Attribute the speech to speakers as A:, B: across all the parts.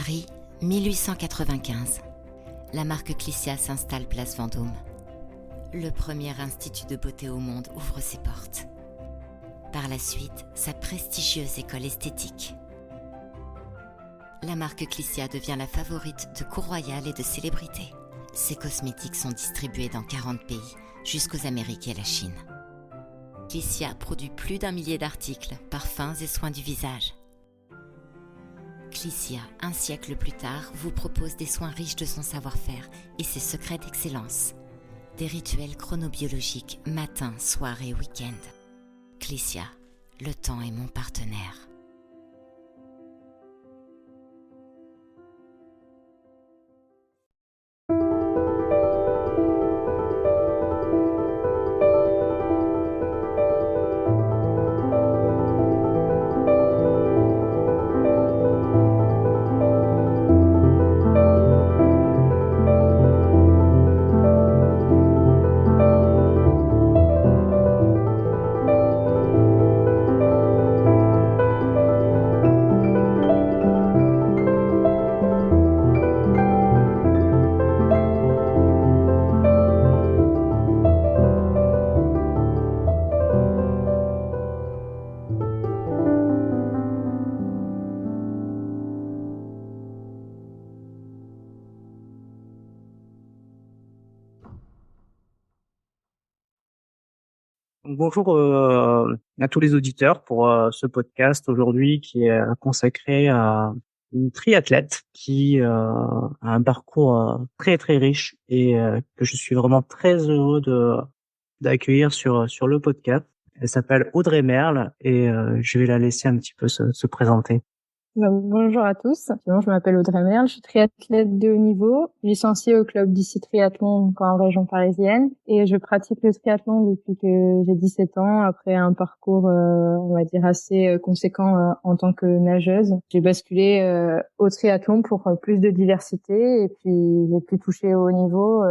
A: Paris, 1895. La marque Clicia s'installe place Vendôme. Le premier institut de beauté au monde ouvre ses portes. Par la suite, sa prestigieuse école esthétique. La marque Clicia devient la favorite de cours royales et de célébrités. Ses cosmétiques sont distribués dans 40 pays, jusqu'aux Amériques et la Chine. Clicia produit plus d'1 millier d'articles, parfums et soins du visage. Clicia, un siècle plus tard, vous propose des soins riches de son savoir-faire et ses secrets d'excellence. Des rituels chronobiologiques matin, soir et week-end. Clicia, le temps est mon partenaire.
B: Donc, bonjour à tous les auditeurs pour ce podcast aujourd'hui qui est consacré à une triathlète qui a un parcours très très riche et que je suis vraiment très heureux d'accueillir sur le podcast. Elle s'appelle Audrey Merle et je vais la laisser un petit peu se présenter.
C: Bonjour à tous, je m'appelle Audrey Merle, je suis triathlète de haut niveau, licenciée au club d'ICI Triathlon en région parisienne et je pratique le triathlon depuis que j'ai 17 ans après un parcours on va dire assez conséquent en tant que nageuse. J'ai basculé au triathlon pour plus de diversité et puis j'ai pu toucher au haut niveau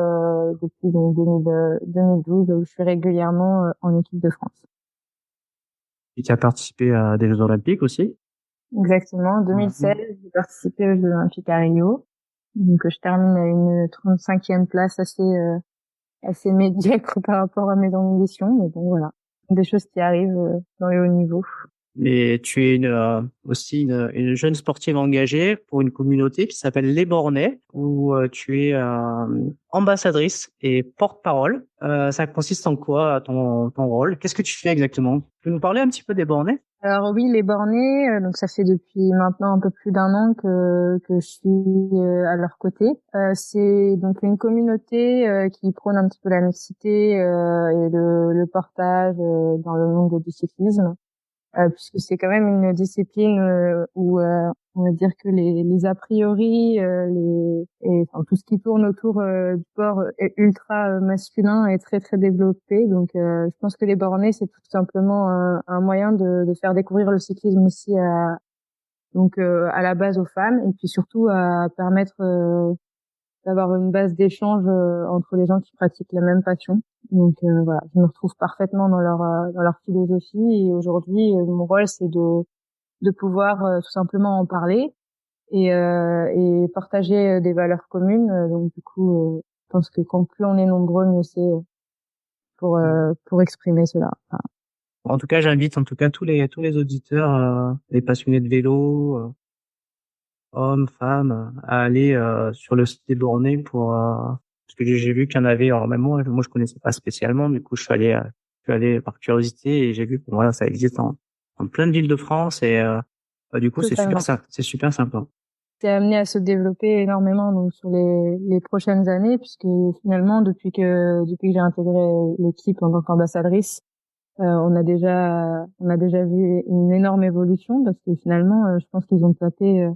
C: depuis 2012 où je suis régulièrement en équipe de France.
B: Et tu as participé à des Jeux Olympiques aussi?
C: Exactement. En 2016, j'ai participé aux Jeux Olympiques à Rio. Donc, je termine à une 35e place assez médiocre par rapport à mes ambitions. Mais bon, voilà. Des choses qui arrivent dans les hauts niveaux.
B: Mais tu es aussi une jeune sportive engagée pour une communauté qui s'appelle Les Bornais, où tu es ambassadrice et porte-parole. Ça consiste en quoi ton rôle? Qu'est-ce que tu fais exactement? Tu peux nous parler un petit peu des Bornais?
C: Alors oui, les Bornés, donc ça fait depuis maintenant un peu plus d'1 an que je suis à leur côté. C'est donc une communauté qui prône un petit peu la mixité et le partage dans le monde du cyclisme. Puisque c'est quand même une discipline où on va dire que les a priori enfin tout ce qui tourne autour du sport est ultra masculin et très très développé. Donc je pense que les bornés c'est tout simplement un moyen de faire découvrir le cyclisme aussi à la base aux femmes et puis surtout à permettre d'avoir une base d'échange entre les gens qui pratiquent la même passion. Donc voilà, je me retrouve parfaitement dans leur philosophie et aujourd'hui mon rôle c'est de pouvoir tout simplement en parler et partager des valeurs communes. Donc du coup, je pense que quand plus on est nombreux, mieux c'est pour exprimer cela. Voilà.
B: En tout cas, j'invite tous les auditeurs, les passionnés de vélo, hommes, femmes, à aller sur le site des Bornés parce que j'ai vu qu'il y en avait. Alors même moi je connaissais pas spécialement. Du coup, je suis allé par curiosité et j'ai vu que voilà, ça existe en plein de villes de France et du coup,
C: Totalement.
B: c'est super sympa.
C: C'est amené à se développer énormément donc sur les prochaines années puisque finalement depuis que j'ai intégré l'équipe en tant qu'ambassadrice, on a déjà vu une énorme évolution parce que finalement je pense qu'ils ont tapé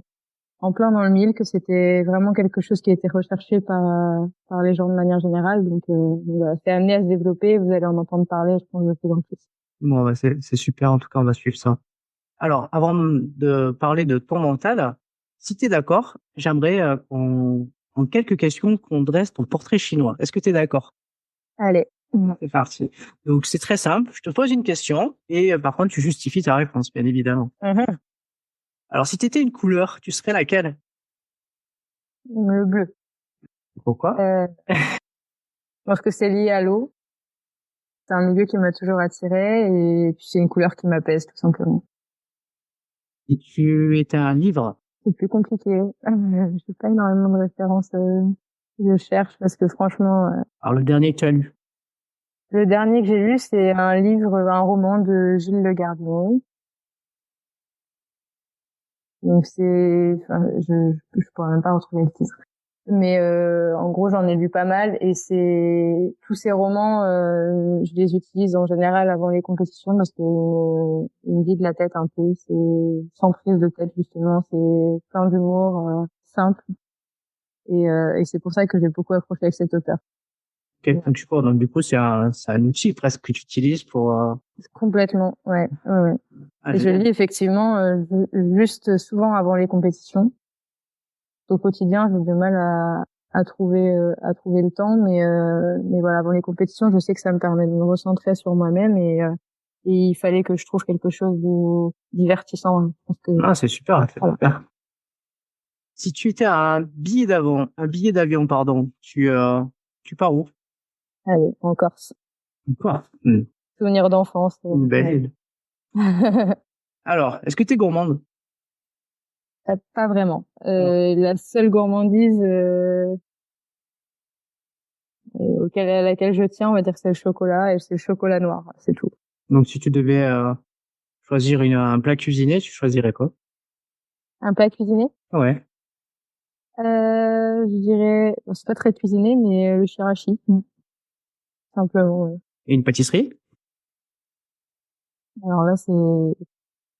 C: en plein dans le mille, que c'était vraiment quelque chose qui a été recherché par les gens de manière générale. Donc voilà, c'est amené à se développer. Vous allez en entendre parler, je pense, de plus en plus.
B: Bon, bah, c'est super. En tout cas, on va suivre ça. Alors, avant de parler de ton mental, si tu es d'accord, j'aimerais en quelques questions qu'on dresse ton portrait chinois. Est-ce que tu es d'accord?
C: Allez.
B: C'est parti. Donc, c'est très simple. Je te pose une question et par contre, tu justifies ta réponse, bien évidemment.
C: Mm-hmm.
B: Alors, si tu étais une couleur, tu serais laquelle?
C: Le bleu.
B: Pourquoi?
C: Je pense que c'est lié à l'eau. C'est un milieu qui m'a toujours attirée et puis c'est une couleur qui m'apaise tout simplement.
B: Si tu étais un livre,
C: C'est plus compliqué. J'ai pas énormément de références. Je cherche parce que franchement,
B: alors le dernier que tu as lu.
C: le dernier que j'ai lu, c'est un roman de Gilles Le Gardien. Donc enfin, je pourrais même pas retrouver le titre. Mais en gros, j'en ai lu pas mal et c'est tous ces romans, je les utilise en général avant les compétitions parce que ils me vident la tête un peu. C'est sans prise de tête justement, c'est plein d'humour, simple et c'est pour ça que j'ai beaucoup accroché avec cet auteur.
B: Ok, donc, donc du coup, c'est un outil presque que tu utilises pour...
C: Complètement, ouais, ouais, ouais.
B: Ah,
C: Et je
B: génial.
C: lis effectivement juste souvent avant les compétitions. Au quotidien, j'ai du mal à trouver le temps, mais voilà, avant les compétitions, je sais que ça me permet de me recentrer sur moi-même et il fallait que je trouve quelque chose de divertissant. Parce que
B: Ah, c'est super, c'est
C: voilà.
B: super. Si tu étais un billet d'avion, pardon, tu pars où?
C: Allez, en Corse.
B: Quoi?
C: Souvenir d'enfance.
B: Une belle
C: Ouais.
B: île. Alors, est-ce que tu es gourmande?
C: Pas vraiment.
B: Non.
C: La seule gourmandise à laquelle je tiens, on va dire que c'est le chocolat et c'est le chocolat noir, c'est tout.
B: Donc, si tu devais choisir un plat cuisiné, tu choisirais quoi?
C: Un plat cuisiné?
B: Ouais.
C: Je dirais, bon, c'est pas très cuisiné, mais le shirashi, simplement. Ouais.
B: Et une pâtisserie?
C: Alors là, c'est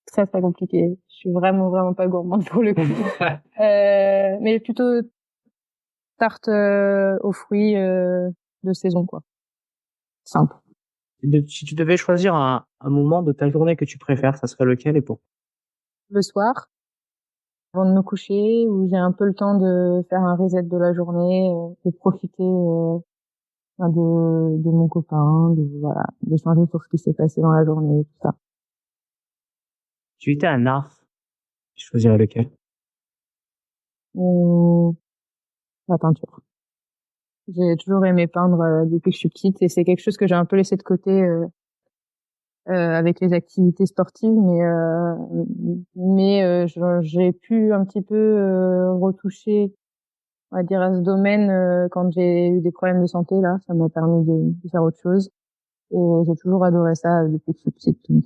C: très très compliqué. Je suis vraiment vraiment pas gourmande pour le coup. Mais plutôt tarte aux fruits de saison, quoi. Simple.
B: Si tu devais choisir un moment de ta journée que tu préfères, ça serait lequel et pourquoi?
C: Le soir, avant de me coucher, où j'ai un peu le temps de faire un reset de la journée, de profiter de mon copain, voilà, d'échanger sur ce qui s'est passé dans la journée, tout ça.
B: Si tu étais un art, tu choisirais lequel?
C: Euh, la peinture. J'ai toujours aimé peindre depuis que je suis petite et c'est quelque chose que j'ai un peu laissé de côté avec les activités sportives, j'ai pu un petit peu retoucher, on va dire, à ce domaine quand j'ai eu des problèmes de santé. Là, ça m'a permis de faire autre chose et j'ai toujours adoré ça depuis que je suis petite. Donc,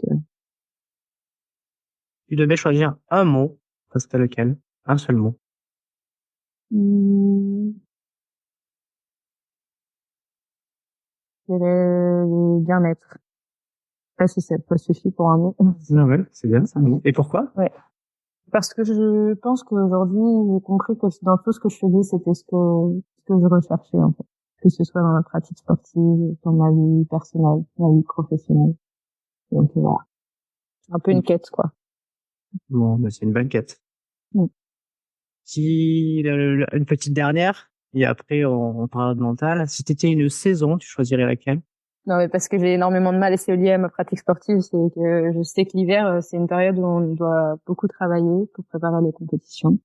B: Tu devais choisir un mot, ça serait lequel? Un seul mot.
C: hmm, je dirais le bien-être. Je sais pas si ça suffit pour un mot.
B: Ah ouais, c'est bien ça. Et pourquoi?
C: Ouais. Parce que je pense qu'aujourd'hui, j'ai compris que dans tout ce que je faisais, c'était ce que je recherchais, en fait. Que ce soit dans ma pratique sportive, dans ma vie personnelle, ma vie professionnelle. Donc, voilà. C'est un peu une quête, quoi.
B: Bon, bah, c'est une bonne quête.
C: Mm.
B: Si, une petite dernière, et après on parlera de mental. Si t'étais une saison, tu choisirais laquelle?
C: Non, mais parce que j'ai énormément de mal et c'est lié à ma pratique sportive, c'est que je sais que l'hiver, c'est une période où on doit beaucoup travailler pour préparer les compétitions.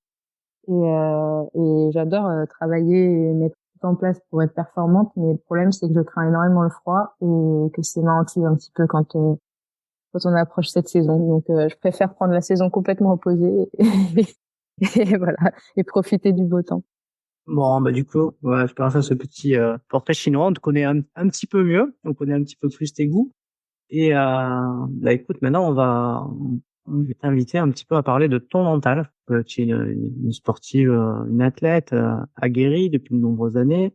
C: Et j'adore travailler et mettre tout en place pour être performante, mais le problème, c'est que je crains énormément le froid et que c'est ma hantise un petit peu quand on approche cette saison. Donc, je préfère prendre la saison complètement opposée et voilà, et profiter du beau temps.
B: Bon, bah, du coup, ouais, grâce à ce petit portrait chinois, on te connaît un petit peu mieux, on connaît un petit peu plus tes goûts. Et bah écoute, maintenant on va t'inviter un petit peu à parler de ton mental. Tu es une sportive, une athlète aguerrie depuis de nombreuses années.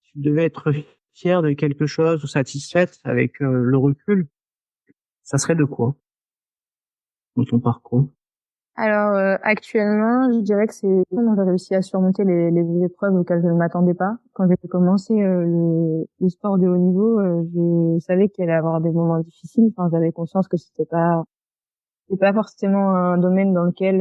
B: Tu devais être fière de quelque chose ou satisfaite avec le recul. Ça serait de quoi dans ton parcours?
C: Alors actuellement, je dirais que c'est comment j'ai réussi à surmonter les épreuves auxquelles je ne m'attendais pas. Quand j'ai commencé le sport de haut niveau, je savais qu'il allait y avoir des moments difficiles. Enfin, j'avais conscience que c'était pas forcément un domaine dans lequel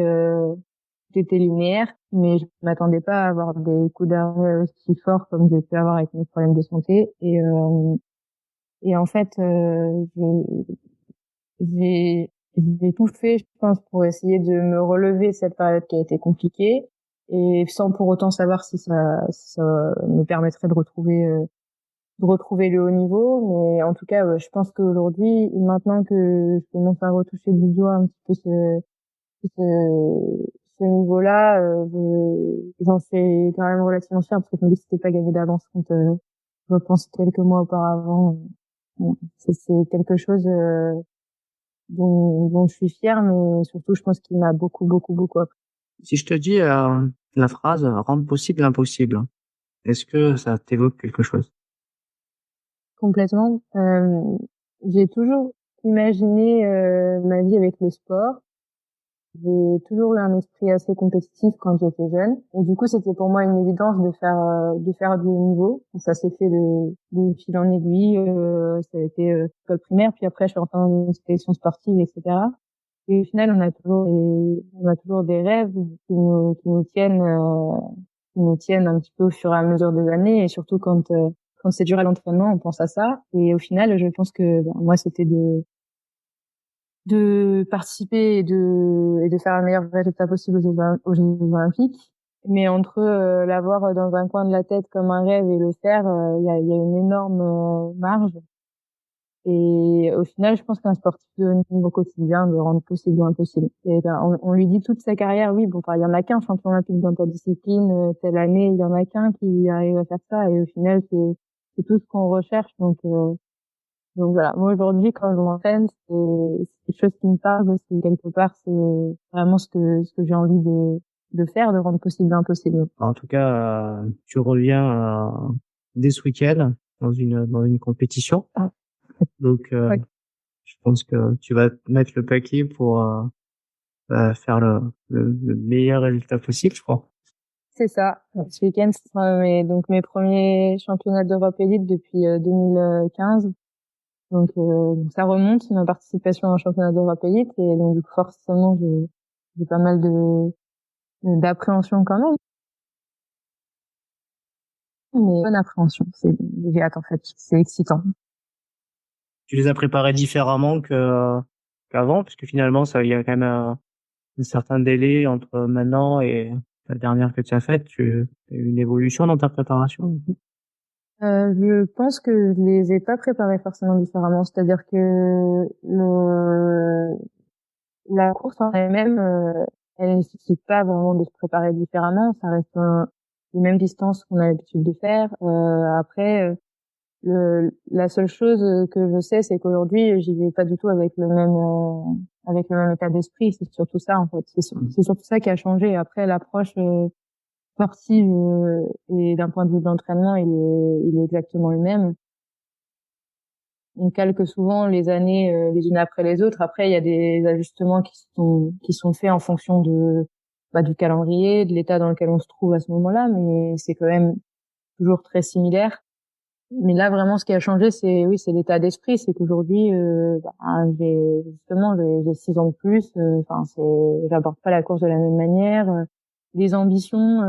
C: tout était linéaire, mais je m'attendais pas à avoir des coups d'arrêt aussi forts comme j'ai pu avoir avec mes problèmes de santé. Et en fait, j'ai tout fait, je pense, pour essayer de me relever de cette période qui a été compliquée. et sans pour autant savoir si ça me permettrait de retrouver le haut niveau. Mais en tout cas, je pense qu'aujourd'hui, maintenant que je commence à retoucher du doigt un petit peu ce niveau-là, j'en suis quand même relativement fière parce que je me dis que c'était pas gagné d'avance quand je pense quelques mois auparavant. Bon, c'est quelque chose dont je suis fière, mais surtout, je pense qu'il m'a beaucoup appris.
B: Si je te dis la phrase rendre possible l'impossible, est-ce que ça t'évoque quelque chose?
C: Complètement. J'ai toujours imaginé ma vie avec le sport. J'ai toujours eu un esprit assez compétitif quand j'étais jeune, et du coup c'était pour moi une évidence de faire du haut niveau. Ça s'est fait de fil en aiguille. Ça a été école primaire, puis après je suis rentrée dans une sélection sportive, etc. Et au final on a toujours des rêves qui nous tiennent un petit peu au fur et à mesure des années, et surtout quand c'est dur à l'entraînement, on pense à ça. Et au final, je pense que moi c'était de participer et de faire le meilleur résultat possible aux Jeux Olympiques. Mais entre l'avoir dans un coin de la tête comme un rêve et le faire, il y a une énorme marge. Et au final, je pense qu'un sportif de haut niveau quotidien veut rendre possible l'impossible. Et on lui dit toute sa carrière, oui, bon, enfin, il y en a qu'un champion olympique dans ta discipline, telle année, il y en a qu'un qui arrive à faire ça. Et au final, c'est tout ce qu'on recherche. Donc voilà, moi aujourd'hui quand je m'entraîne, c'est quelque chose qui me parle parce que quelque part c'est vraiment ce que j'ai envie de faire, de rendre possible l'impossible.
B: En tout cas, tu reviens dès ce week-end dans une compétition.
C: Ah,
B: Donc,
C: ouais.
B: je pense que tu vas mettre le paquet pour faire le meilleur résultat possible, je crois.
C: C'est ça. Ce week-end, ce sera donc mes premiers championnats d'Europe élite depuis 2015. Donc ça remonte ma participation en championnat d'Europe élite, et donc du coup forcément j'ai pas mal d'appréhension quand même. Mais bonne appréhension, j'ai hâte en fait, c'est excitant.
B: Tu les as préparés différemment qu'avant, parce que finalement, il y a quand même un certain délai entre maintenant et la dernière que tu as faite. Tu as eu une évolution dans ta préparation?
C: Je pense que je les ai pas préparés forcément différemment, c'est-à-dire que la course en elle-même, elle nécessite pas vraiment de se préparer différemment, ça reste les mêmes distances qu'on a l'habitude de faire. Après, la seule chose que je sais, c'est qu'aujourd'hui, j'y vais pas du tout avec le même état d'esprit. C'est surtout ça, en fait. C'est surtout ça qui a changé. Après, l'approche sportive et d'un point de vue de l'entraînement, il est exactement le même. On calque souvent les années les unes après les autres. Après, il y a des ajustements qui sont faits en fonction du calendrier, de l'état dans lequel on se trouve à ce moment-là, mais c'est quand même toujours très similaire. Mais là, vraiment, ce qui a changé, c'est l'état d'esprit. C'est qu'aujourd'hui, j'ai 6 ans de plus. Enfin, j'aborde pas la course de la même manière. Les ambitions,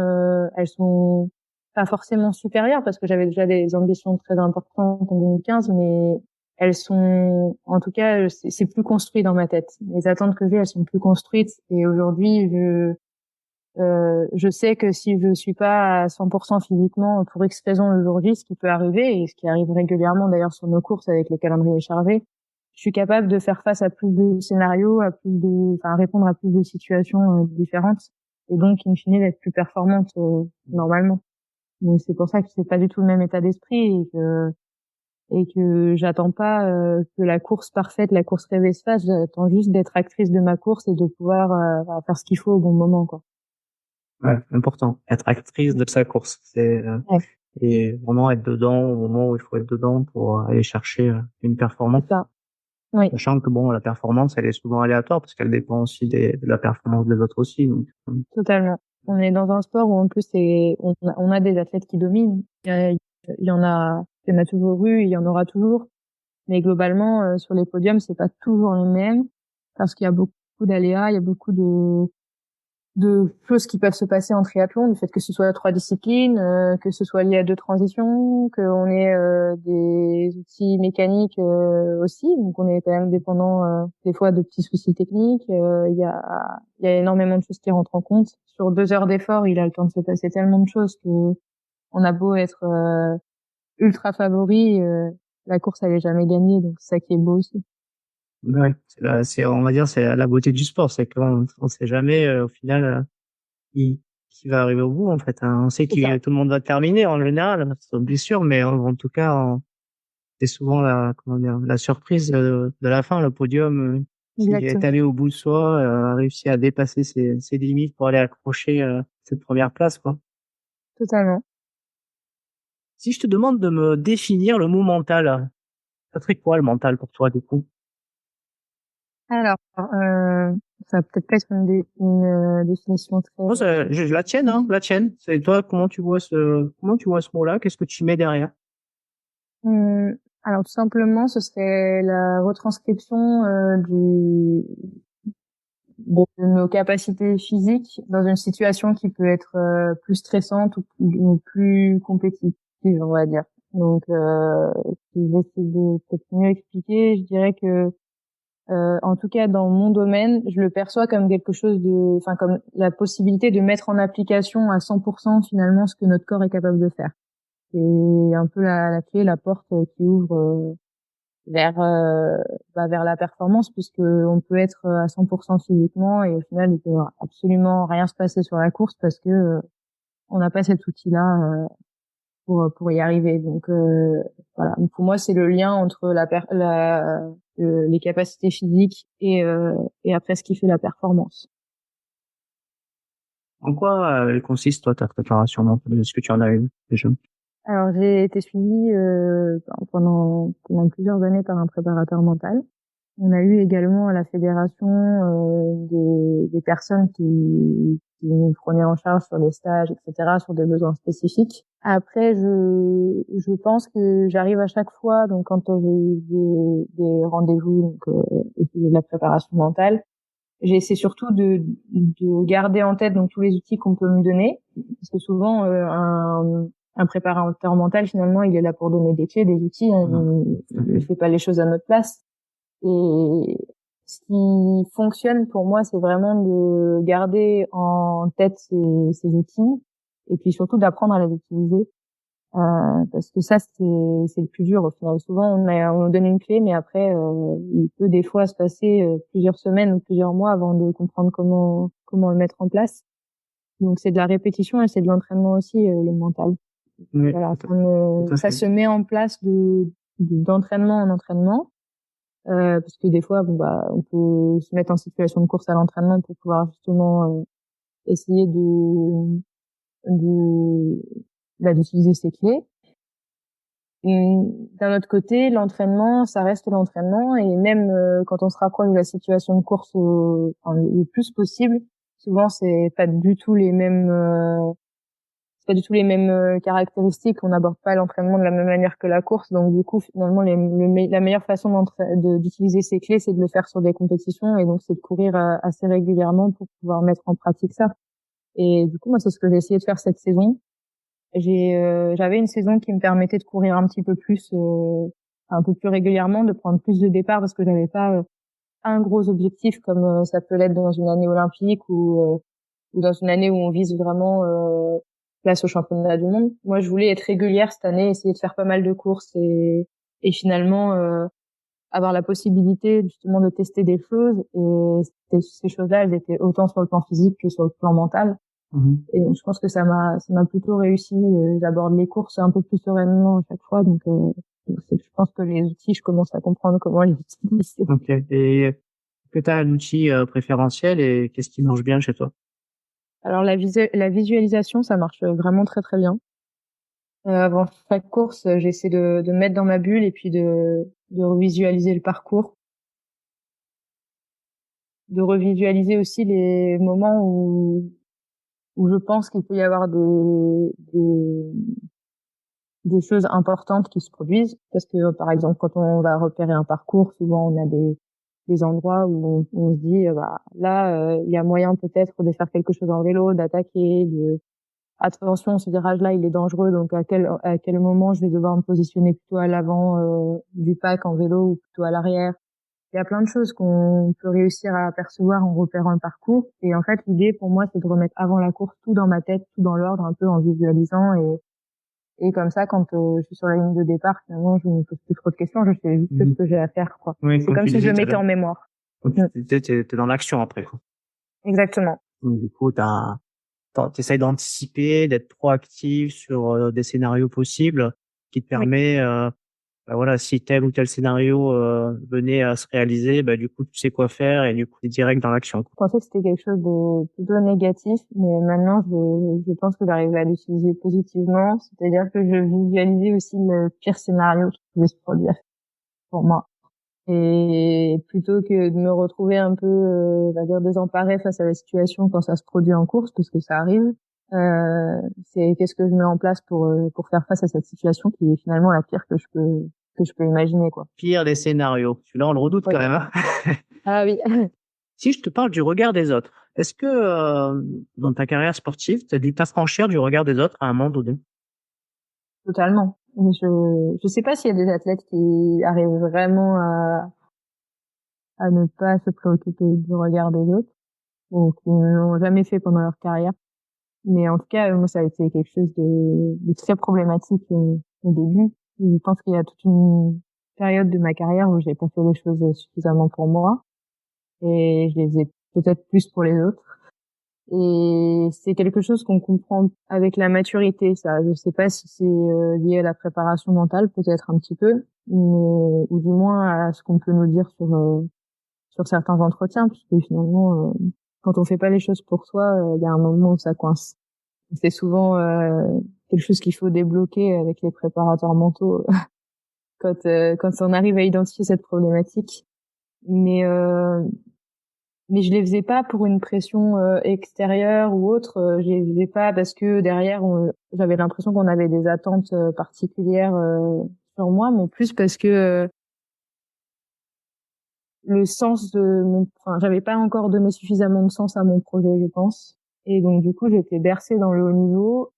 C: elles sont pas forcément supérieures parce que j'avais déjà des ambitions très importantes en 2015, mais elles sont, en tout cas, c'est plus construit dans ma tête. Les attentes que j'ai, elles sont plus construites. Et aujourd'hui, je sais que si je suis pas à 100% physiquement pour X raison le jour J, ce qui peut arriver et ce qui arrive régulièrement d'ailleurs sur nos courses avec les calendriers chargés, je suis capable de faire face à plus de scénarios, répondre à plus de situations différentes, et donc in fine d'être plus performante normalement. Donc c'est pour ça que c'est pas du tout le même état d'esprit, et que j'attends pas que la course parfaite, la course rêvée se fasse. J'attends juste d'être actrice de ma course et de pouvoir faire ce qu'il faut au bon moment, quoi.
B: Ouais, important. Être actrice de sa course.
C: Ouais.
B: Et vraiment être dedans au moment où il faut être dedans pour aller chercher une performance.
C: C'est ça. Oui.
B: Sachant que bon, la performance, elle est souvent aléatoire parce qu'elle dépend aussi de la performance des autres aussi. Donc,
C: Totalement. On est dans un sport où en plus on a des athlètes qui dominent. Il y en a toujours eu, il y en aura toujours. Mais globalement, sur les podiums, c'est pas toujours les mêmes parce qu'il y a beaucoup d'aléas, il y a beaucoup de choses qui peuvent se passer en triathlon, du fait que ce soit 3 disciplines, que ce soit lié à 2 transitions, qu'on ait des outils mécaniques aussi, donc on est quand même dépendant des fois de petits soucis techniques. Il y a énormément de choses qui rentrent en compte. Sur 2 heures d'effort, il a le temps de se passer tellement de choses que on a beau être ultra favori, la course elle est jamais gagnée, donc c'est ça qui est beau aussi.
B: Ouais, on va dire, c'est la beauté du sport, c'est qu'on sait jamais, au final, qui va arriver au bout, en fait, hein. On sait
C: C'est ça.
B: que tout le monde va terminer, en général, c'est bien sûr, mais en tout cas, c'est souvent comment dire, la surprise de la fin, le podium, qui est
C: Exactement.
B: allé au bout de soi, a réussi à dépasser ses limites pour aller accrocher, cette première place, quoi.
C: Totalement.
B: Si je te demande de me définir le mot mental, ça serait quoi le mental pour toi, du coup?
C: Alors, ça va peut-être pas être une définition très...
B: Non, la tienne, hein, la tienne. C'est toi, comment tu vois ce mot-là? Qu'est-ce que tu mets derrière?
C: Hum, alors, tout simplement, ce serait la retranscription de nos capacités physiques dans une situation qui peut être plus stressante ou plus compétitive, on va dire. Donc, si j'essaie de peut-être mieux expliquer, je dirais que en tout cas, dans mon domaine, je le perçois comme quelque chose enfin, comme la possibilité de mettre en application à 100% finalement ce que notre corps est capable de faire. C'est un peu la clé, la porte qui ouvre vers, vers la performance, puisque on peut être à 100% physiquement et au final, il peut absolument rien se passer sur la course parce que on n'a pas cet outil-là pour y arriver. Donc voilà. Donc, pour moi, c'est le lien entre les capacités physiques et après ce qui fait la performance.
B: En quoi elle consiste, toi, ta préparation mentale? Est-ce que tu en as une, déjà?
C: Alors j'ai été suivie pendant plusieurs années par un préparateur mental. On a eu également à la fédération des personnes qui nous prenaient en charge sur les stages, etc., sur des besoins spécifiques. Après, je pense que j'arrive à chaque fois, donc quand j'ai eu des rendez-vous, donc de la préparation mentale, j'essaie surtout de garder en tête donc tous les outils qu'on peut me donner, parce que souvent un préparateur mental finalement il est là pour donner des clés, des outils, hein, il fait pas les choses à notre place. Et ce qui fonctionne pour moi, c'est vraiment de garder en tête ces outils et puis surtout d'apprendre à les utiliser. Parce que ça, c'est le plus dur au final. Souvent, on nous donne une clé, mais après, il peut des fois se passer plusieurs semaines ou plusieurs mois avant de comprendre comment le mettre en place. Donc, c'est de la répétition et c'est de l'entraînement aussi, le mental.
B: Oui,
C: Voilà,
B: tout à
C: ça
B: fait.
C: se met en place d'entraînement en entraînement. Parce que des fois, bon, bah, on peut se mettre en situation de course à l'entraînement pour pouvoir justement essayer de d'utiliser ces clés. D'un autre côté, l'entraînement, ça reste l'entraînement et même quand on se rapproche de la situation de course enfin, le plus possible, souvent c'est pas du tout les mêmes caractéristiques. On n'aborde pas l'entraînement de la même manière que la course. Donc du coup, finalement, la meilleure façon d'utiliser ces clés, c'est de le faire sur des compétitions et donc c'est de courir assez régulièrement pour pouvoir mettre en pratique ça. Et du coup, moi, c'est ce que j'ai essayé de faire cette saison. J'avais une saison qui me permettait de courir un peu plus régulièrement, de prendre plus de départs parce que j'avais pas un gros objectif comme ça peut l'être dans une année olympique ou dans une année où on vise vraiment place au championnat du monde. Moi, je voulais être régulière cette année, essayer de faire pas mal de courses et finalement avoir la possibilité justement de tester des choses. Et ces choses-là, elles étaient autant sur le plan physique que sur le plan mental. Et donc, je pense que ça m'a plutôt réussi. J'aborde les courses un peu plus sereinement à chaque fois. Donc, je pense que les outils, je commence à comprendre comment les utiliser.
B: Ok. Et que tu as un outil préférentiel et qu'est-ce qui marche bien chez toi?
C: Alors, la visualisation, ça marche vraiment très, très bien. Avant chaque course, j'essaie de me mettre dans ma bulle et puis de revisualiser le parcours. De revisualiser aussi les moments où je pense qu'il peut y avoir des choses importantes qui se produisent. Parce que, par exemple, quand on va repérer un parcours, souvent on a des endroits où on se dit, là, il y a moyen peut-être de faire quelque chose en vélo, d'attaquer, attention, ce virage-là, il est dangereux, donc à quel moment je vais devoir me positionner plutôt à l'avant du pack en vélo ou plutôt à l'arrière. Il y a plein de choses qu'on peut réussir à apercevoir en repérant le parcours. Et en fait, l'idée pour moi, c'est de remettre avant la course tout dans ma tête, tout dans l'ordre, un peu en visualisant. Et comme ça, quand je suis sur la ligne de départ, finalement, je ne me pose plus trop de questions, je sais juste ce que j'ai à faire, quoi.
B: Oui,
C: C'est comme si je le mettais en mémoire.
B: T'es dans l'action après, quoi.
C: Exactement.
B: Donc, du coup, t'essayes d'anticiper, d'être proactif sur des scénarios possibles qui te
C: Oui.
B: permet, voilà, si tel ou tel scénario venait à se réaliser, du coup, tu sais quoi faire et du coup, t'es direct dans l'action, quoi.
C: Je pensais que c'était quelque chose de plutôt négatif, mais maintenant, je pense que j'arrive à l'utiliser positivement. C'est-à-dire que je visualisais aussi le pire scénario qui pouvait se produire pour moi. Et plutôt que de me retrouver un peu, on va dire, désemparée face à la situation quand ça se produit en course, parce que ça arrive, c'est qu'est-ce que je mets en place pour faire face à cette situation qui est finalement la pire que je peux imaginer, quoi.
B: Pire des scénarios. Celui-là, on le redoute
C: Oui.
B: quand même, hein.
C: Ah oui.
B: Si je te parle du regard des autres, est-ce que dans ta carrière sportive, tu as dû t'affranchir du regard des autres à un moment donné?
C: Totalement. Je sais pas s'il y a des athlètes qui arrivent vraiment à ne pas se préoccuper du regard des autres ou qui ne l'ont jamais fait pendant leur carrière. Mais en tout cas, moi, ça a été quelque chose de très problématique au début. Je pense qu'il y a toute une période de ma carrière où j'ai pas fait les choses suffisamment pour moi et je les faisais peut-être plus pour les autres. Et c'est quelque chose qu'on comprend avec la maturité, ça. Je sais pas si c'est lié à la préparation mentale, peut-être un petit peu, mais, ou du moins à ce qu'on peut nous dire sur certains entretiens, puisque finalement, quand on fait pas les choses pour soi, il y a un moment où ça coince. C'est souvent quelque chose qu'il faut débloquer avec les préparateurs mentaux quand on arrive à identifier cette problématique. Mais mais je les faisais pas pour une pression extérieure ou autre. Je les faisais pas parce que derrière, j'avais l'impression qu'on avait des attentes particulières sur moi, mais plus parce que le sens enfin, j'avais pas encore donné suffisamment de sens à mon projet, je pense. Et donc du coup, j'étais bercée dans le haut niveau,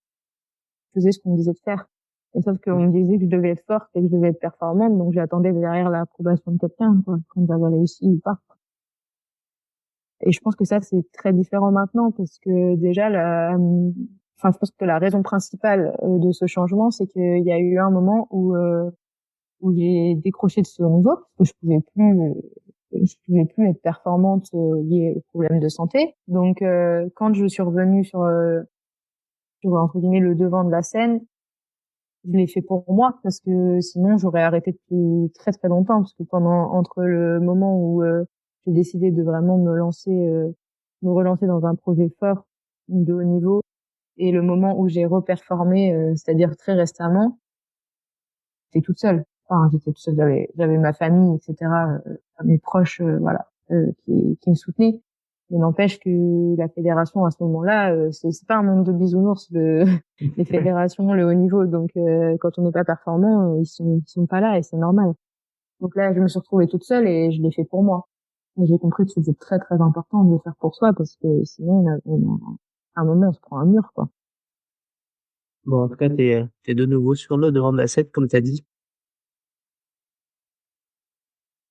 C: je faisais ce qu'on me disait de faire. Et sauf qu'on me disait que je devais être forte et que je devais être performante, donc j'attendais derrière l'approbation de quelqu'un, quoi, quand j'avais réussi ou pas. Et je pense que ça, c'est très différent maintenant parce que déjà, enfin, je pense que la raison principale de ce changement, c'est qu'il y a eu un moment où j'ai décroché de ce haut niveau parce que je pouvais plus être performante liée aux problèmes de santé. Donc, quand je suis revenue sur entre guillemets le devant de la scène, je l'ai fait pour moi parce que sinon j'aurais arrêté depuis très très longtemps parce que entre le moment où j'ai décidé de vraiment me relancer dans un projet fort de haut niveau et le moment où j'ai reperformé, c'est-à-dire très récemment, j'étais toute seule. Enfin, j'étais toute seule, j'avais ma famille, etc., mes proches, voilà, qui me soutenaient. Mais n'empêche que la fédération à ce moment-là, c'est pas un monde de bisounours, les fédérations, le haut niveau. Donc, quand on n'est pas performant, ils sont pas là et c'est normal. Donc là, je me suis retrouvée toute seule et je l'ai fait pour moi. Et j'ai compris que c'était très très important de le faire pour soi parce que sinon, à un moment, on se prend un mur, quoi.
B: Bon, en tout cas, t'es de nouveau sur le devant de la scène, comme t'as dit.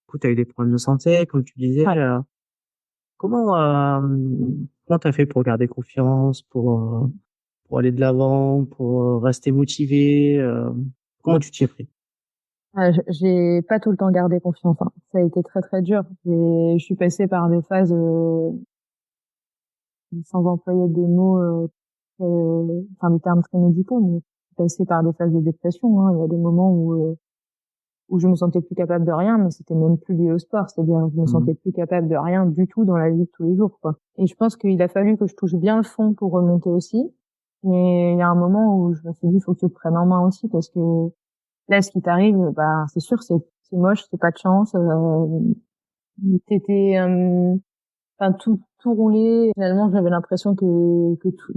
B: Du coup, t'as eu des problèmes de santé, comme tu disais. Comment, comment t'as fait pour garder confiance, pour aller de l'avant, pour rester motivé, comment tu t'y es pris?
C: J'ai pas tout le temps gardé confiance, hein. Ça a été très très dur. Je suis passée par des phases, sans employer des mots, enfin des termes très médicaux, mais je suis passée par des phases de dépression, hein. Il y a des moments où je me sentais plus capable de rien, mais c'était même plus lié au sport. C'est-à-dire, je me sentais plus capable de rien du tout dans la vie de tous les jours, quoi. Et je pense qu'il a fallu que je touche bien le fond pour remonter aussi. Mais il y a un moment où je me suis dit, il faut que tu te prennes en main aussi, parce que là, ce qui t'arrive, bah, c'est sûr, c'est moche, c'est pas de chance. T'étais, enfin, tout roulait. Finalement, j'avais l'impression que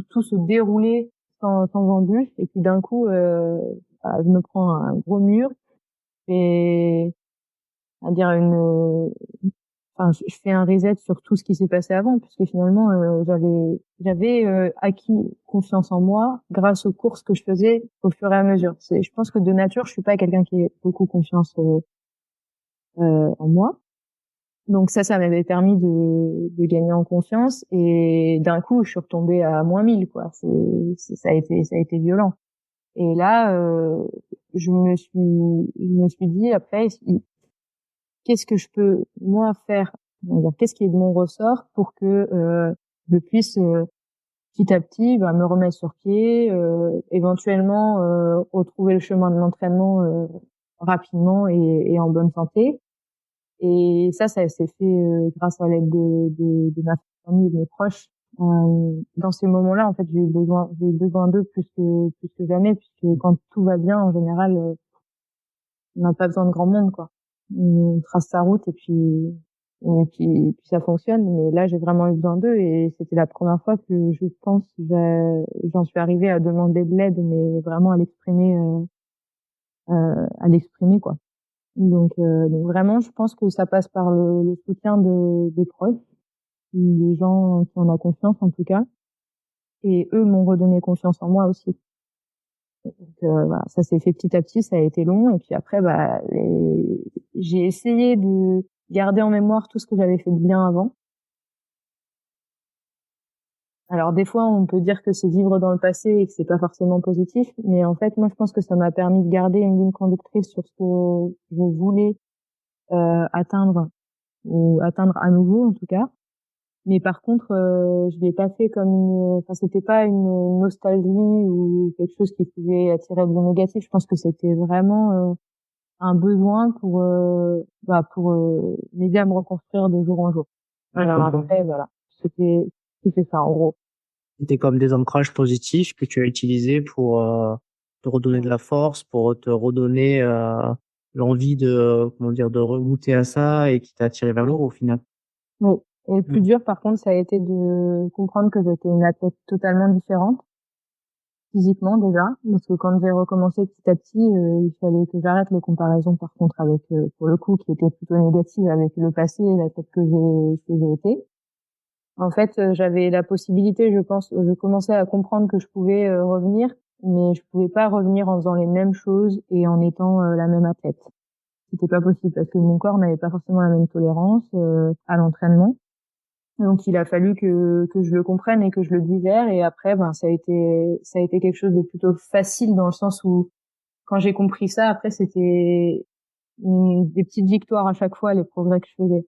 C: tout se déroulait sans embûche. Et puis d'un coup, bah, je me prends un gros mur et à dire je fais un reset sur tout ce qui s'est passé avant, puisque finalement, j'avais acquis confiance en moi grâce aux courses que je faisais au fur et à mesure. Je pense que de nature, je suis pas quelqu'un qui ait beaucoup confiance en moi. Donc ça m'avait permis de gagner en confiance, et d'un coup, je suis retombée à -1000, quoi. Ça a été violent. Et là, je me suis dit après, qu'est-ce que je peux moi faire, on va dire, qu'est-ce qui est de mon ressort pour que je puisse petit à petit me remettre sur pied, éventuellement retrouver le chemin de l'entraînement rapidement et en bonne santé. Et ça s'est fait grâce à l'aide de ma famille et de mes proches. Dans ces moments-là, en fait, j'ai eu besoin d'eux plus que jamais, puisque quand tout va bien, en général, on n'a pas besoin de grand monde, quoi. On trace sa route et puis ça fonctionne. Mais là, j'ai vraiment eu besoin d'eux, et c'était la première fois que je pense j'en suis arrivée à demander de l'aide, mais vraiment à l'exprimer, quoi. Donc vraiment, je pense que ça passe par le soutien des proches, des gens qui en ont confiance en tout cas, et eux m'ont redonné confiance en moi aussi. Donc voilà, ça s'est fait petit à petit, ça a été long, et puis après j'ai essayé de garder en mémoire tout ce que j'avais fait de bien avant. Alors des fois, on peut dire que c'est vivre dans le passé et que c'est pas forcément positif, mais en fait, moi je pense que ça m'a permis de garder une ligne conductrice sur ce que je voulais atteindre, ou atteindre à nouveau en tout cas. Mais par contre, je l'ai pas fait c'était pas une nostalgie ou quelque chose qui pouvait attirer du négatif. Je pense que c'était vraiment un besoin pour m'aider à me reconstruire de jour en jour.
B: Ouais, je
C: Alors
B: comprends.
C: après, voilà, c'était ça en gros.
B: C'était comme des ancrages positifs que tu as utilisés pour te redonner de la force, pour te redonner l'envie de, comment dire, de regoûter à ça, et qui t'a attiré vers le haut au final.
C: Oui. Et le plus dur, par contre, ça a été de comprendre que j'étais une athlète totalement différente, physiquement déjà, parce que quand j'ai recommencé petit à petit, il fallait que j'arrête les comparaisons, par contre, avec, pour le coup, qui étaient plutôt négatives avec le passé et la tête que j'ai été. En fait, j'avais la possibilité, je pense, je commençais à comprendre que je pouvais revenir, mais je pouvais pas revenir en faisant les mêmes choses et en étant la même athlète. C'était pas possible parce que mon corps n'avait pas forcément la même tolérance à l'entraînement. Donc il a fallu que je le comprenne et que je le digère, et après ça a été quelque chose de plutôt facile, dans le sens où quand j'ai compris ça, après c'était des petites victoires à chaque fois, les progrès que je faisais.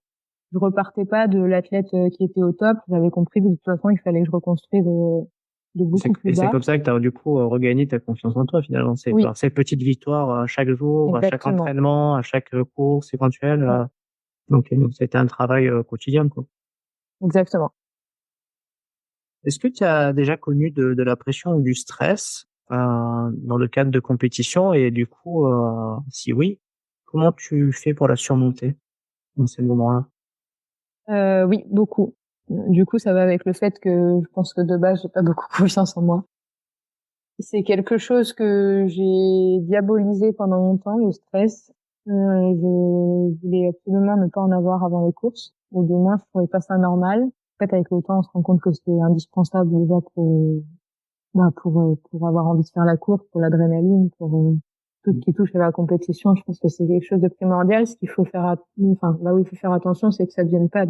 C: Je repartais pas de l'athlète qui était au top. J'avais compris que de toute façon, il fallait que je reconstruise de beaucoup plus
B: Et c'est
C: bas.
B: comme ça que tu as du coup regagné ta confiance en toi finalement. C'est
C: Oui,
B: par ces petites victoires chaque jour, à chaque
C: exactement.
B: entraînement, à chaque course éventuelle.
C: Ouais,
B: Donc c'était un travail quotidien, quoi.
C: exactement.
B: Est-ce que tu as déjà connu de la pression ou du stress dans le cadre de compétition, et du coup, si oui, comment tu fais pour la surmonter dans ces moments-là?
C: Oui, beaucoup. Du coup, ça va avec le fait que je pense que de base, j'ai pas beaucoup confiance en moi. C'est quelque chose que j'ai diabolisé pendant longtemps, le stress. Je voulais absolument ne pas en avoir avant les courses, ou du moins je trouvais pas ça normal. En fait, avec le temps, on se rend compte que c'est indispensable déjà pour avoir envie de faire la course, pour l'adrénaline, pour tout ce qui touche à la compétition. Je pense que c'est quelque chose de primordial. Ce qu'il faut là où il faut faire attention, c'est que ça ne devienne pas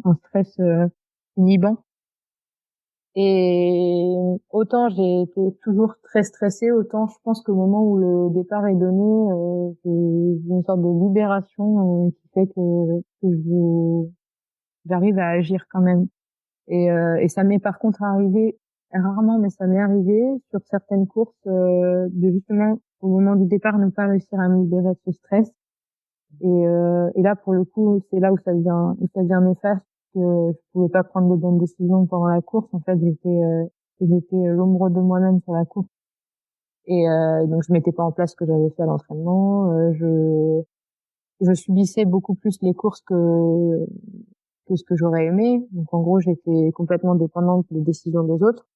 C: un stress inhibant. Et autant j'ai été toujours très stressée, autant je pense qu'au moment où le départ est donné, j'ai une sorte de libération qui fait que j'arrive à agir quand même. Et ça m'est par contre arrivé rarement, mais ça m'est arrivé sur certaines courses de justement au moment du départ ne pas réussir à me libérer de ce stress. Et là pour le coup, c'est là où ça devient néfaste, que je pouvais pas prendre de bonnes décisions pendant la course. En fait, j'étais l'ombre de moi-même sur la course. Et donc je mettais pas en place ce que j'avais fait à l'entraînement. Je subissais beaucoup plus les courses que ce que j'aurais aimé. Donc en gros, j'étais complètement dépendante des décisions des autres.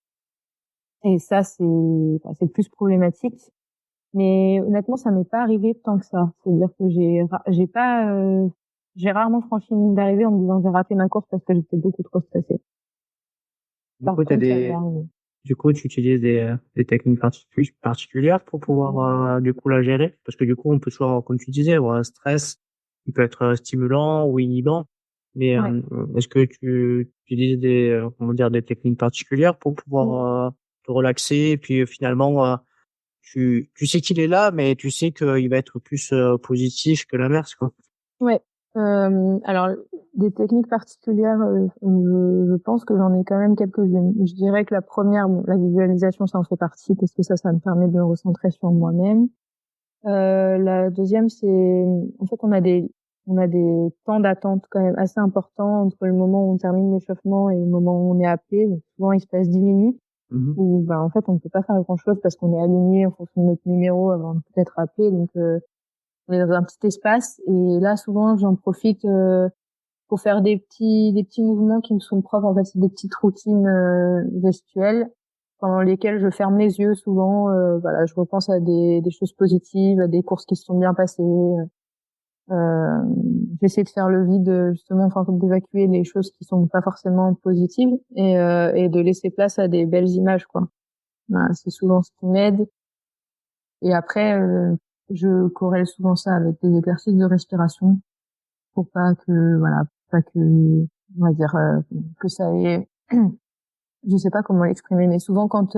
C: Et ça, c'est le plus problématique. Mais honnêtement, ça m'est pas arrivé tant que ça. C'est-à-dire que j'ai pas j'ai rarement franchi une ligne d'arrivée en me disant j'ai raté ma course parce que j'étais beaucoup trop stressée.
B: Du
C: Par
B: coup,
C: contre, ça m'est arrivé.
B: du coup, tu utilises des techniques particulières pour pouvoir, du coup, la gérer. Parce que du coup, on peut soit, comme tu disais, avoir un stress qui peut être stimulant ou inhibant. Mais,
C: Ouais.
B: est-ce que tu utilises comment dire, des techniques particulières pour pouvoir, te relaxer et puis finalement, tu sais qu'il est là, mais tu sais qu'il va être plus positif que l'inverse, quoi.
C: Ouais. Alors, des techniques particulières, je pense que j'en ai quand même quelques-unes. Je dirais que la première, bon, la visualisation, ça en fait partie parce que ça me permet de me recentrer sur moi-même. La deuxième, c'est, en fait, on a des temps d'attente quand même assez importants entre le moment où on termine l'échauffement et le moment où on est appelé. Donc, souvent, il se passe 10 minutes
B: Mhm.
C: où, bah, en fait, on ne peut pas faire grand-chose parce qu'on est aligné en fonction de notre numéro avant de peut-être appelé. Donc, on est dans un petit espace et là, souvent, j'en profite pour faire des petits mouvements qui me sont propres. En fait, c'est des petites routines gestuelles pendant lesquelles je ferme les yeux souvent. Voilà, je repense à des choses positives, à des courses qui se sont bien passées. Euh, J'essaie de faire le vide justement, enfin d'évacuer les choses qui sont pas forcément positives et de laisser place à des belles images, quoi. Voilà, c'est souvent ce qui m'aide. Et après, je corrèle souvent ça avec des exercices de respiration pour pas que, voilà, pas que, on va dire, que ça ait, je sais pas comment l'exprimer, mais souvent quand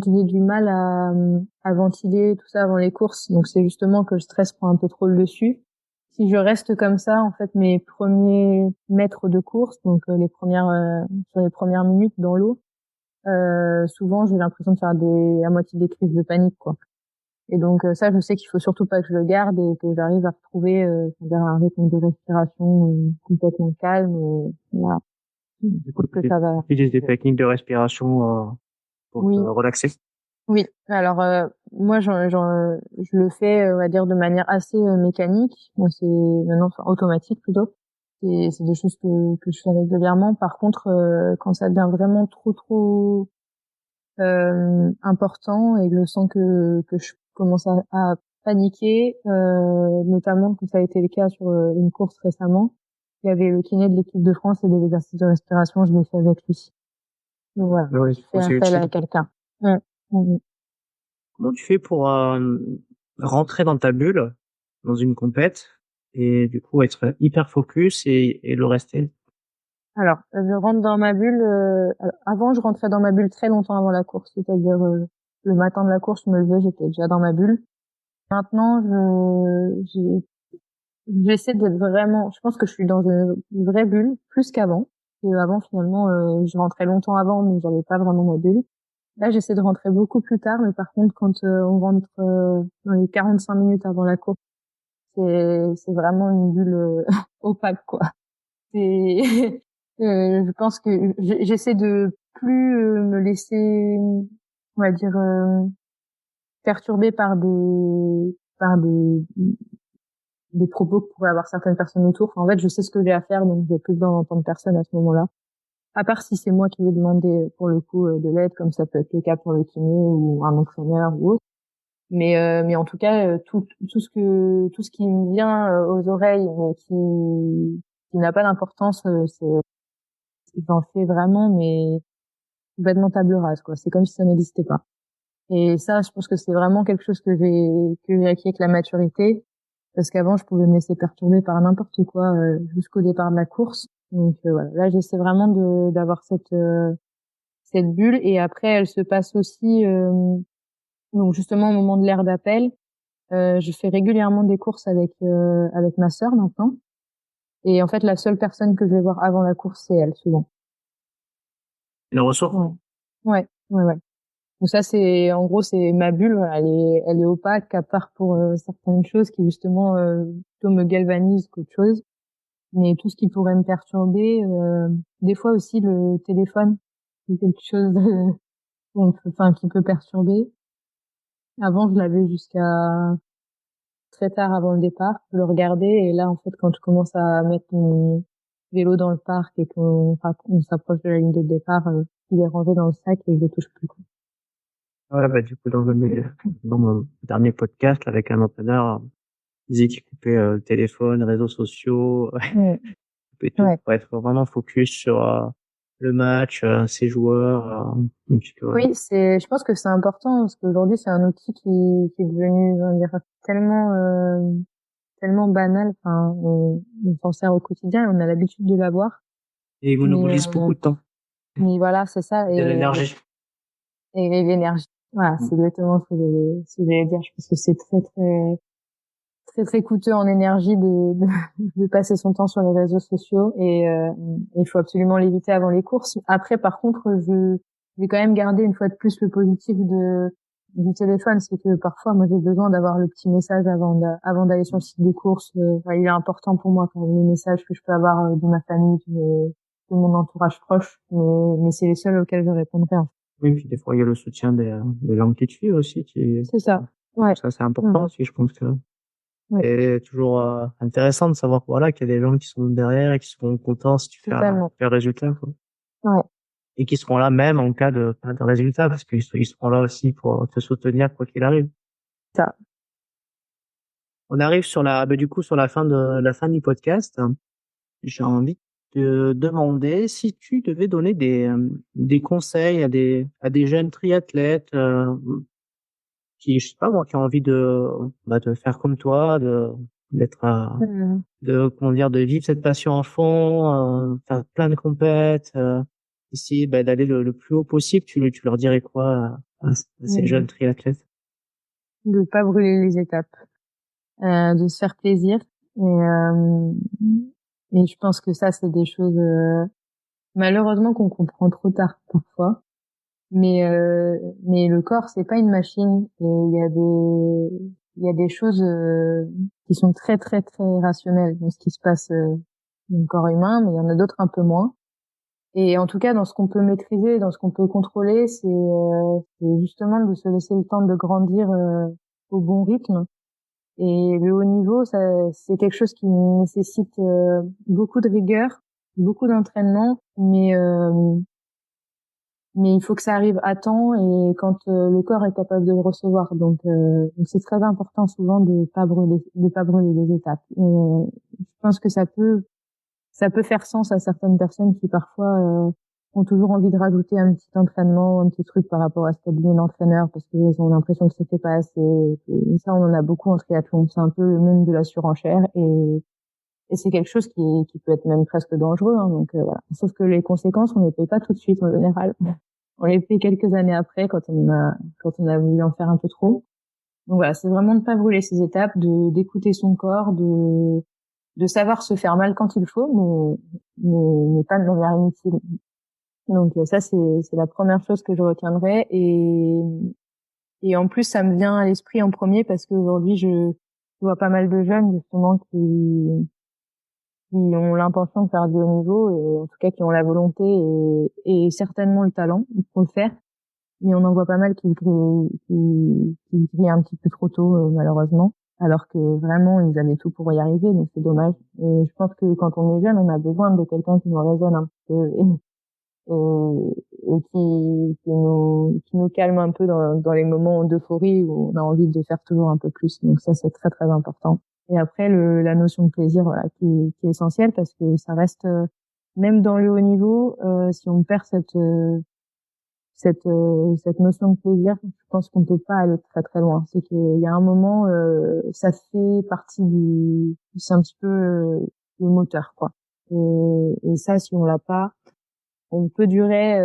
C: j'ai du mal à ventiler tout ça avant les courses, donc c'est justement que le stress prend un peu trop le dessus. Si je reste comme ça, en fait, mes premiers mètres de course, donc sur les premières minutes dans l'eau, souvent j'ai l'impression de faire à moitié des crises de panique, quoi. Et donc ça, je sais qu'il faut surtout pas que je le garde et que j'arrive à retrouver c'est-à-dire un rythme de respiration complètement calme. Et voilà, je
B: Du coup,
C: trouve que ça va.
B: tu utilises des techniques de respiration, pour te
C: Oui,
B: relaxer.
C: oui. Alors moi, je le fais, on va dire, de manière assez mécanique. Moi, c'est maintenant enfin, automatique plutôt. C'est des choses que je fais régulièrement. Par contre, quand ça devient vraiment trop important et que je sens que je commence à paniquer, notamment que ça a été le cas sur une course récemment. Il y avait le kiné de l'équipe de France et des exercices de respiration, je l'ai fait avec lui. Donc voilà,
B: Oui,
C: je fais
B: c'est
C: appel
B: utile.
C: à quelqu'un. Ouais. Mhm.
B: Comment tu fais pour rentrer dans ta bulle, dans une compète, et du coup être hyper focus et le rester?
C: Alors, je rentre dans ma bulle. Avant, je rentrais dans ma bulle très longtemps avant la course, c'est-à-dire le matin de la course, je me levais, j'étais déjà dans ma bulle. Maintenant, j'essaie d'être vraiment, je pense que je suis dans une vraie bulle, plus qu'avant. Et avant, finalement, je rentrais longtemps avant, mais j'avais pas vraiment ma bulle. Là, j'essaie de rentrer beaucoup plus tard, mais par contre, quand on rentre dans les 45 minutes avant la course, c'est vraiment une bulle opaque, quoi. C'est, je pense que j'essaie de plus me laisser, on va dire, perturber par des propos que pourraient avoir certaines personnes autour. Enfin, en fait, je sais ce que j'ai à faire, donc j'ai plus besoin d'entendre personne à ce moment-là. À part si c'est moi qui vais demander, pour le coup, de l'aide, comme ça peut être le cas pour le kiné ou un entraîneur ou autre. Mais en tout cas, tout ce qui me vient aux oreilles, mais qui n'a pas d'importance, j'en fais vraiment, mais complètement table rase, quoi. C'est comme si ça n'existait pas. Et ça, je pense que c'est vraiment quelque chose que j'ai acquis avec la maturité. Parce qu'avant, je pouvais me laisser perturber par n'importe quoi jusqu'au départ de la course. Donc voilà, là, j'essaie vraiment d'avoir cette bulle. Et après, elle se passe aussi donc justement au moment de l'aire d'appel. Je fais régulièrement des courses avec ma sœur maintenant. Et en fait, la seule personne que je vais voir avant la course, c'est elle souvent.
B: Le ressort?
C: Ouais, ouais. Donc ça, c'est en gros, c'est ma bulle. Voilà, elle est opaque à part pour certaines choses qui justement plutôt me galvanisent qu'autre chose. Mais tout ce qui pourrait me perturber, des fois aussi le téléphone, c'est quelque chose enfin, qui peut perturber. Avant, je l'avais jusqu'à très tard avant le départ, je le regardais et là, en fait, quand je commence à mettre mon vélo dans le parc et on s'approche de la ligne de départ, il est rangé dans le sac et je le touche plus, quoi.
B: Ouais, bah, du coup, dans mon dernier podcast avec un entraîneur, disait qu'il coupait le téléphone, réseaux sociaux,
C: Ouais.
B: coupait tout
C: Ouais.
B: pour être vraiment focus sur le match, ses joueurs. Et puis,
C: Oui, je pense que c'est important parce qu'aujourd'hui c'est un outil qui est devenu, on dirait, tellement banal. Enfin, on s'en sert au quotidien et on a l'habitude de l'avoir.
B: et il monopolise beaucoup de temps
C: Mais voilà, c'est ça.
B: et de l'énergie.
C: Et l'énergie. Voilà, c'est exactement ce que j'allais dire. Je pense que c'est très coûteux en énergie de passer son temps sur les réseaux sociaux et il faut absolument l'éviter avant les courses. Après, par contre, je vais quand même garder une fois de plus le positif du téléphone, c'est que parfois, moi, j'ai besoin d'avoir le petit message avant d'aller sur le site de course. Enfin, il est important pour moi quand même les messages que je peux avoir de ma famille, de mon entourage proche, mais c'est les seuls auxquels je répondrai. En fait.
B: Oui, puis des fois, il y a le soutien des gens qui te suivent aussi.
C: C'est ça. Ouais.
B: Ça, c'est important aussi, je pense que.
C: Ouais.
B: Et toujours intéressant de savoir voilà qu'il y a des gens qui sont derrière et qui seront contents si tu fais un résultat, quoi.
C: Ouais.
B: Et qui seront là même en cas de pas de résultat parce qu'ils seront là aussi pour te soutenir quoi qu'il arrive.
C: Ça.
B: On arrive sur sur la fin du podcast. J'ai envie de demander si tu devais donner des conseils à des jeunes triathlètes qui, je sais pas moi, qui ont envie de faire comme toi, d'être comment dire, de vivre cette passion en fond, faire plein de compètes, essayer d'aller le plus haut possible. Tu leur dirais quoi à ces jeunes triathlètes?
C: De pas brûler les étapes, de se faire plaisir et je pense que ça c'est des choses malheureusement qu'on comprend trop tard parfois. Mais le corps c'est pas une machine et il y a des choses qui sont très rationnelles dans ce qui se passe dans le corps humain, mais il y en a d'autres un peu moins. Et en tout cas, dans ce qu'on peut maîtriser, dans ce qu'on peut contrôler, c'est justement de se laisser le temps de grandir au bon rythme. Et le haut niveau, ça, c'est quelque chose qui nécessite beaucoup de rigueur, beaucoup d'entraînement, mais il faut que ça arrive à temps et quand le corps est capable de le recevoir. Donc c'est très important souvent de pas brûler les étapes. Et je pense que ça peut faire sens à certaines personnes qui parfois ont toujours envie de rajouter un petit entraînement, un petit truc par rapport à ce qu'a dit l'entraîneur parce qu'ils ont l'impression que c'était pas assez. Et ça, on en a beaucoup en triathlon. C'est un peu le monde de la surenchère et c'est quelque chose qui peut être même presque dangereux. Hein, donc voilà. Sauf que les conséquences, on les paye pas tout de suite en général. On les paye quelques années après quand on a voulu en faire un peu trop. Donc voilà, c'est vraiment de pas brûler ces étapes, d'écouter son corps, de savoir se faire mal quand il faut, mais pas de manière inutile. Donc ça c'est la première chose que je retiendrai et en plus ça me vient à l'esprit en premier parce qu'aujourd'hui je vois pas mal de jeunes justement qui ont l'intention de faire du haut niveau et en tout cas qui ont la volonté et certainement le talent pour le faire. Mais on en voit pas mal qui grillent un petit peu trop tôt malheureusement. Alors que vraiment ils avaient tout pour y arriver, donc c'est dommage. Et je pense que quand on est jeune, on a besoin de quelqu'un qui nous raisonne un petit peu et qui nous calme un peu dans les moments d'euphorie où on a envie de faire toujours un peu plus. Donc ça c'est très important. Et après la notion de plaisir voilà qui est essentielle parce que ça reste même dans le haut niveau si on perd cette notion de plaisir, je pense qu'on peut pas aller très loin. C'est qu'il y a un moment, ça fait partie c'est un petit peu le moteur, quoi. Et ça, si on l'a pas, on peut durer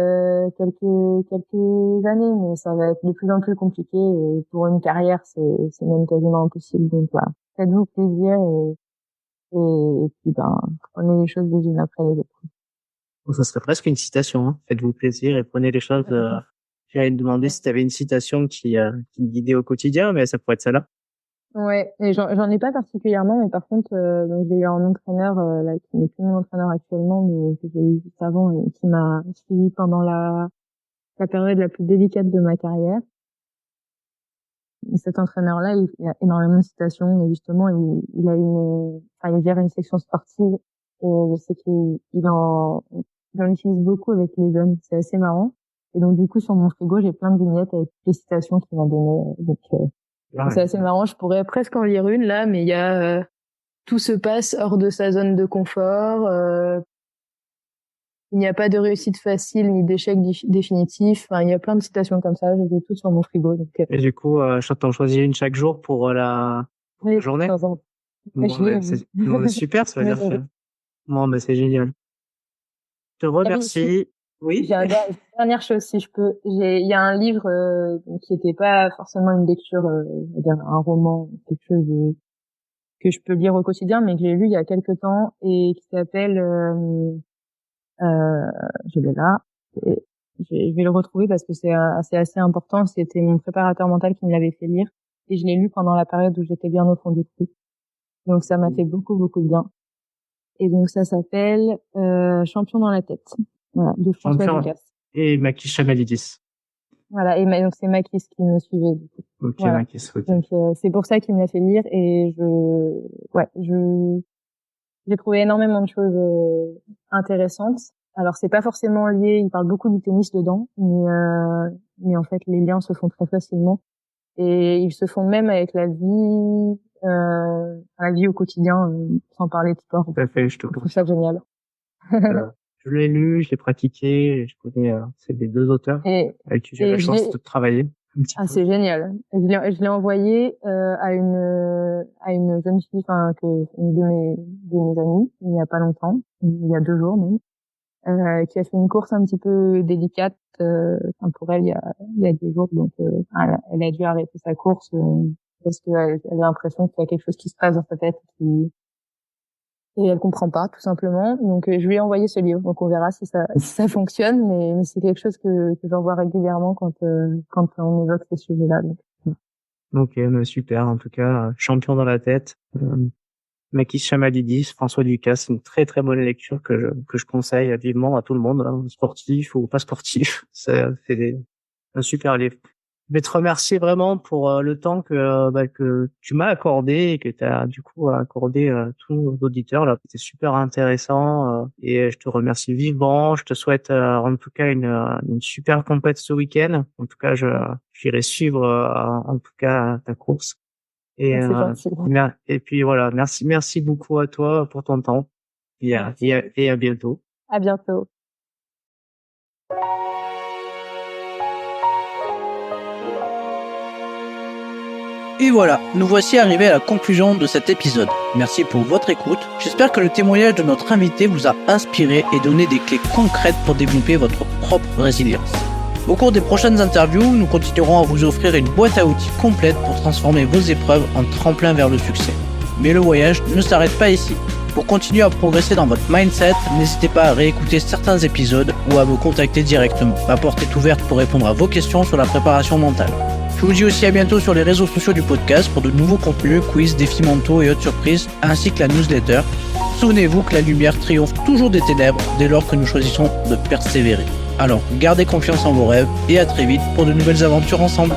C: quelques années, mais ça va être de plus en plus compliqué. Et pour une carrière, c'est même quasiment impossible. Donc voilà, faites-vous plaisir et puis prenez les choses les unes après les autres.
B: Ça serait presque une citation, hein. Faites-vous plaisir et prenez les choses. J'allais te demander si tu avais une citation qui te guidait au quotidien, mais ça pourrait être celle-là.
C: Ouais, et j'en ai pas particulièrement, mais par contre, donc j'ai eu un entraîneur là qui n'est plus mon entraîneur actuellement, mais que j'ai eu juste avant et qui m'a suivi pendant la période la plus délicate de ma carrière. Et cet entraîneur-là, il a énormément de citations et justement, il gère une section sportive et je sais il en utilise beaucoup avec les jeunes. C'est assez marrant. Et donc du coup, sur mon frigo, j'ai plein de vignettes avec les citations qu'il m'a données. Donc
B: Ouais.
C: C'est assez marrant. Je pourrais presque en lire une là, mais il y a tout se passe hors de sa zone de confort. Il n'y a pas de réussite facile ni d'échec définitif. Enfin, il y a plein de citations comme ça. Je les ai toutes sur mon frigo. Donc,
B: Et du coup, t'en choisis une chaque jour pour la
C: oui,
B: journée?
C: de temps en temps.
B: Bon,
C: Je lis,
B: c'est super, ça veut dire que... Bon, c'est génial. Je te remercie. Oui.
C: J'ai une dernière chose, si je peux. Il y a un livre qui était pas forcément une lecture, on va dire un roman, quelque chose que je peux lire au quotidien, mais que j'ai lu il y a quelque temps et qui s'appelle, je l'ai là, et je vais le retrouver parce que c'est assez important. C'était mon préparateur mental qui me l'avait fait lire et je l'ai lu pendant la période où j'étais bien au fond du trou. Donc ça m'a fait beaucoup de bien. Et donc ça s'appelle Champion dans la tête. Voilà, de François Ducasse.
B: Et Makis Chamalidis.
C: Voilà, et donc c'est Makis qui me suivait du coup.
B: Ok,
C: voilà.
B: Makis, ok.
C: Donc c'est pour ça qu'il me l'a fait lire et j'ai trouvé énormément de choses intéressantes. Alors c'est pas forcément lié, il parle beaucoup du tennis dedans, mais en fait les liens se font très facilement et ils se font même avec la vie au quotidien, sans parler de sport.
B: Tout à fait, je
C: trouve ça génial.
B: Je l'ai lu, je l'ai pratiqué, je connais c'est les deux auteurs avec qui j'ai la chance de travailler.
C: C'est génial. Je l'ai envoyé à une jeune fille, enfin une de mes amies, il y a pas longtemps, il y a 2 jours même, qui a fait une course un petit peu délicate pour elle il y a 2 jours, donc elle a dû arrêter sa course parce qu'elle a l'impression qu'il y a quelque chose qui se passe dans sa tête et elle comprend pas tout simplement. Donc je lui ai envoyé ce livre, donc on verra si ça fonctionne, mais c'est quelque chose que j'envoie régulièrement quand on évoque ces sujets-là.
B: Ok, super. En tout cas, Champion dans la tête. Makis Chamalidis, François Ducasse, une très très bonne lecture que je conseille vivement à tout le monde, hein, sportif ou pas sportif. C'est un super livre. Je vais te remercier vraiment pour le temps que tu m'as accordé et que tu as du coup accordé tous nos auditeurs là. C'était super intéressant et je te remercie vivement. Je te souhaite en tout cas une super compète ce week-end. En tout cas, j'irai suivre en tout cas ta course. Et et puis voilà, merci beaucoup à toi pour ton temps et à bientôt.
C: À bientôt.
D: Et voilà, nous voici arrivés à la conclusion de cet épisode. Merci pour votre écoute. J'espère que le témoignage de notre invité vous a inspiré et donné des clés concrètes pour développer votre propre résilience. Au cours des prochaines interviews, nous continuerons à vous offrir une boîte à outils complète pour transformer vos épreuves en tremplin vers le succès. Mais le voyage ne s'arrête pas ici. Pour continuer à progresser dans votre mindset, n'hésitez pas à réécouter certains épisodes ou à me contacter directement. Ma porte est ouverte pour répondre à vos questions sur la préparation mentale. Je vous dis aussi à bientôt sur les réseaux sociaux du podcast pour de nouveaux contenus, quiz, défis mentaux et autres surprises, ainsi que la newsletter. Souvenez-vous que la lumière triomphe toujours des ténèbres dès lors que nous choisissons de persévérer. Alors, gardez confiance en vos rêves et à très vite pour de nouvelles aventures ensemble.